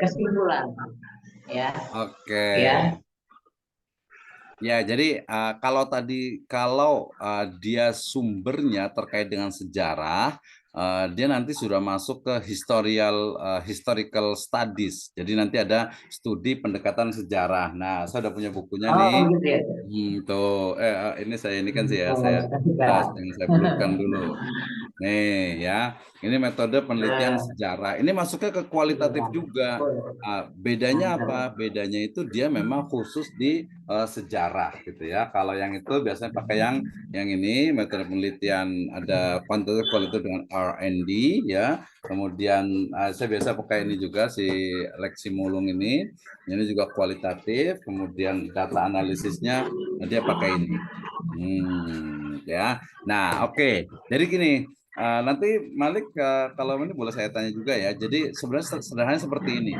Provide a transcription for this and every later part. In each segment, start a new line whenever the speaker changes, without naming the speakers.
kesimpulan, ya,
Oke.
ya.
Ya, jadi kalau dia sumbernya terkait dengan sejarah, dia nanti sudah masuk ke historical studies. Jadi nanti ada studi pendekatan sejarah. Nah, saya udah punya bukunya
Oh,
nih.
gitu ya.
Tuh, ini saya ini kan sih ya,
Oh,
saya
sekarang.
yang saya belutkan dulu. Nih ya, ini metode penelitian
Nah,
sejarah. Ini masuknya ke kualitatif juga. Bedanya apa? Bedanya itu dia memang khusus di sejarah gitu ya. Kalau yang itu biasanya pakai yang ini metode penelitian ada kuantitatif kualitatif dengan R&D ya. Kemudian saya biasa pakai ini juga si Lexi Mulung ini. Ini juga kualitatif. Kemudian data analisisnya dia pakai ini. Ya. Nah, oke. Jadi gini, nanti Malik kalau ini boleh saya tanya juga ya. Jadi sebenarnya sederhananya seperti ini.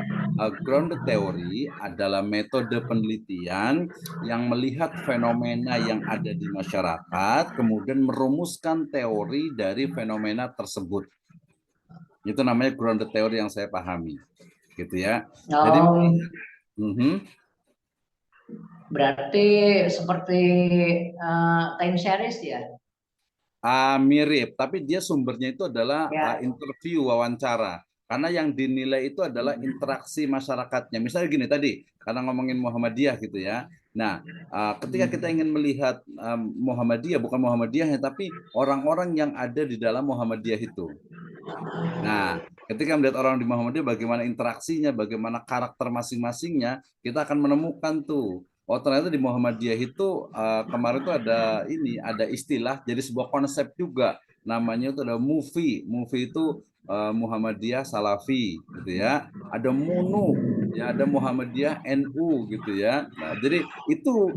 Grounded theory adalah metode penelitian yang melihat fenomena yang ada di masyarakat, kemudian merumuskan teori dari fenomena tersebut. Itu namanya grounded theory yang saya pahami, gitu ya. Jadi
oh,
mhm.
berarti seperti time series ya?
Mirip, tapi dia sumbernya itu adalah
Ya.
interview, wawancara. Karena yang dinilai itu adalah interaksi masyarakatnya. Misalnya gini tadi, karena ngomongin Muhammadiyah gitu ya. Nah, ketika kita ingin melihat Muhammadiyah, bukan Muhammadiyahnya, tapi orang-orang yang ada di dalam Muhammadiyah itu. Nah, ketika melihat orang di Muhammadiyah, bagaimana interaksinya, bagaimana karakter masing-masingnya, kita akan menemukan tuh. Oh, ternyata di Muhammadiyah itu kemarin tuh ada istilah, jadi sebuah konsep juga. Namanya itu ada movie. Movie itu Muhammadiyah Salafi, gitu ya. Ada MUNU, ya ada Muhammadiyah NU, gitu ya. Nah, jadi itu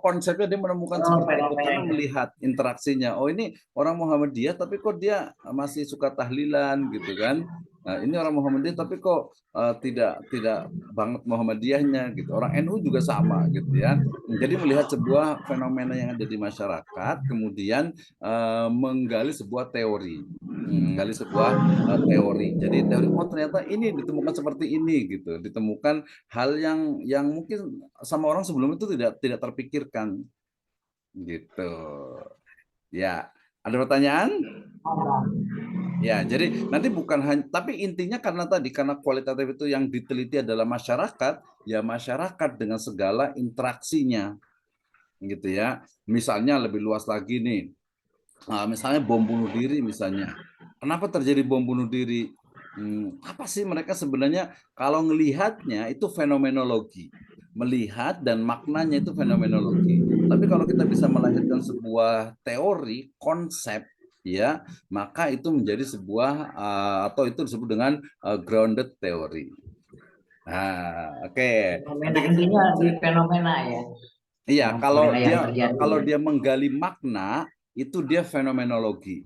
konsepnya dia menemukan
Oh,
seperti itu karena
fenomenanya.
melihat interaksinya. Oh, ini orang Muhammadiyah tapi kok dia masih suka tahlilan gitu kan. Nah, ini orang Muhammadiyah tapi kok tidak tidak banget Muhammadiyahnya gitu. Orang NU juga sama gitu ya. Jadi melihat sebuah fenomena yang ada di masyarakat, kemudian menggali sebuah teori. Menggali sebuah teori. Jadi teori oh ternyata ini ditemukan seperti ini gitu. Ditemukan hal yang mungkin sama orang sebelum itu tidak tidak terpikirkan gitu. Ya, ada pertanyaan? Ya, jadi nanti bukan hanya, tapi intinya karena kualitatif itu yang diteliti adalah masyarakat, ya masyarakat dengan segala interaksinya, gitu ya. Misalnya lebih luas lagi nih, misalnya bom bunuh diri misalnya. Kenapa terjadi bom bunuh diri? Apa sih mereka sebenarnya kalau ngelihatnya itu fenomenologi, melihat dan maknanya itu fenomenologi. Tapi kalau kita bisa melahirkan sebuah teori, konsep, ya, maka itu menjadi sebuah atau itu disebut dengan grounded theory. Nah, oke. Nanti
Fenomena intinya di fenomena ya.
iya,
Fenomena yang terjadi
kalau
ya.
dia menggali makna itu dia fenomenologi.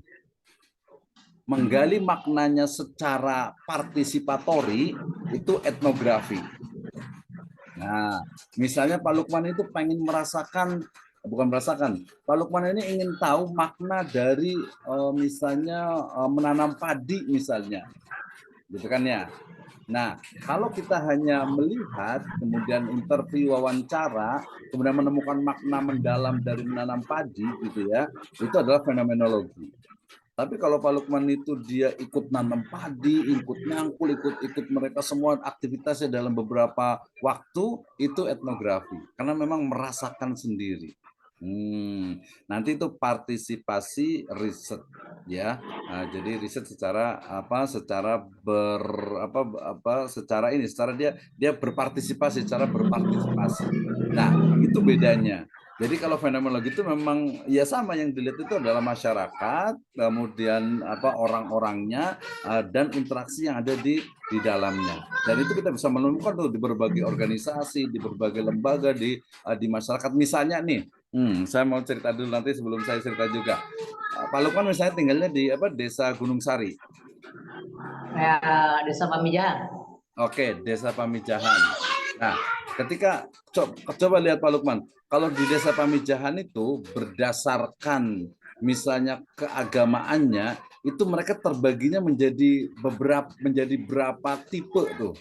Menggali maknanya secara partisipatori itu etnografi. Nah, misalnya Pak Lukman itu pengen merasakan, bukan merasakan, Pak Lukman ini ingin tahu makna dari misalnya menanam padi misalnya, gitu kan ya. Nah, kalau kita hanya melihat, kemudian interview, wawancara, kemudian menemukan makna mendalam dari menanam padi, gitu ya, itu adalah fenomenologi. Tapi kalau Pak Lukman itu dia ikut nanam padi, ikut nyangkul, ikut mereka semua aktivitasnya dalam beberapa waktu, itu etnografi. Karena memang merasakan sendiri. Nanti itu partisipasi riset ya. Jadi riset secara secara ini secara dia berpartisipasi secara berpartisipasi. Nah, itu bedanya. Jadi kalau fenomenologi itu memang ya sama yang dilihat itu adalah masyarakat, kemudian orang-orangnya dan interaksi yang ada di dalamnya. Dan itu kita bisa menemukan tuh di berbagai organisasi, di berbagai lembaga di masyarakat. Misalnya nih, saya mau cerita dulu nanti sebelum saya cerita juga. Pak Lukman misalnya tinggalnya di Desa Gunung Sari.
Ya, Desa Pamijahan.
Oke, Desa Pamijahan. Nah, ketika coba lihat Pak Lukman, kalau di Desa Pamijahan itu berdasarkan misalnya keagamaannya itu mereka terbaginya menjadi berapa tipe tuh.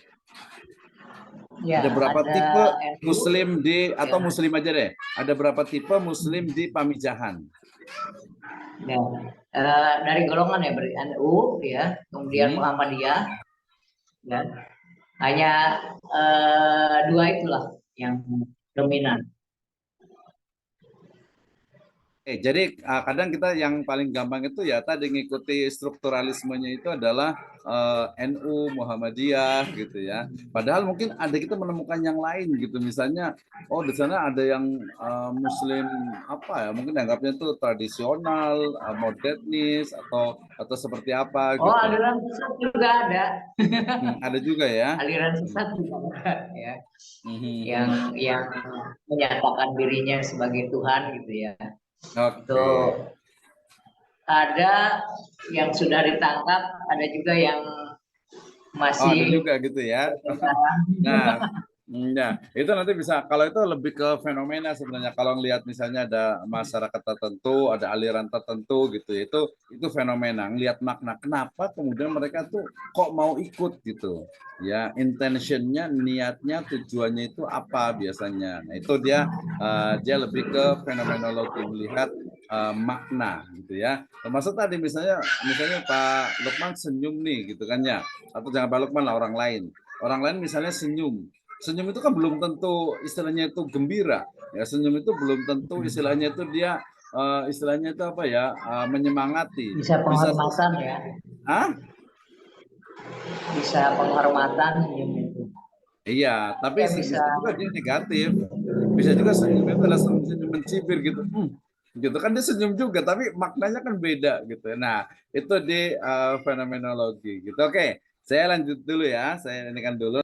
Ya,
Ada berapa
ada
tipe
NU,
Muslim di atau
ya,
Muslim aja deh. Ada berapa tipe Muslim di Pamijahan?
ya. Dari golongan ya, berarti NU, ya, kemudian
Hmm.
Muhammadiyah, ya. Hanya dua itulah yang dominan.
Jadi kadang kita yang paling gampang itu ya tadi ngikuti strukturalismenya itu adalah NU, Muhammadiyah gitu ya. Padahal mungkin ada kita menemukan yang lain gitu. Misalnya, oh di sana ada yang Muslim apa ya? Mungkin anggapnya itu tradisional, modernis atau seperti apa
Oh,
gitu.
aliran sesat juga ada.
Ada juga ya.
Aliran sesat juga ada, ya. Yang
Mhm.
yang menyatakan dirinya sebagai Tuhan gitu ya. Itu
Oke.
ada yang sudah ditangkap, ada juga yang
Oh, ada
masih
juga gitu ya.
berkeliaran.
Nah, ya, itu nanti bisa. Kalau itu lebih ke fenomena sebenarnya. Kalau ngelihat misalnya ada masyarakat tertentu, ada aliran tertentu gitu, itu fenomena. Ngelihat makna. Kenapa kemudian mereka tuh kok mau ikut gitu? Ya, intentionnya, niatnya, tujuannya itu apa biasanya? Nah, itu dia lebih ke fenomenologi melihat makna gitu ya. Termasuk tadi misalnya Pak Lukman senyum nih gitu kan ya, atau jangan Pak Lukman lah, orang lain misalnya senyum itu kan belum tentu istilahnya itu gembira ya, senyum itu belum tentu istilahnya itu dia istilahnya itu apa ya, menyemangati,
Bisa
bisa
penghormatan ya,
ah
bisa penghormatan senyum itu.
iya, tapi
Ya bisa.
bisa juga dia negatif, bisa juga senyum itu adalah senyum mencibir gitu. Gitu kan, dia senyum juga tapi maknanya kan beda gitu. Nah, itu di fenomenologi gitu. Oke, saya lanjut dulu ya, saya ini kan dulu.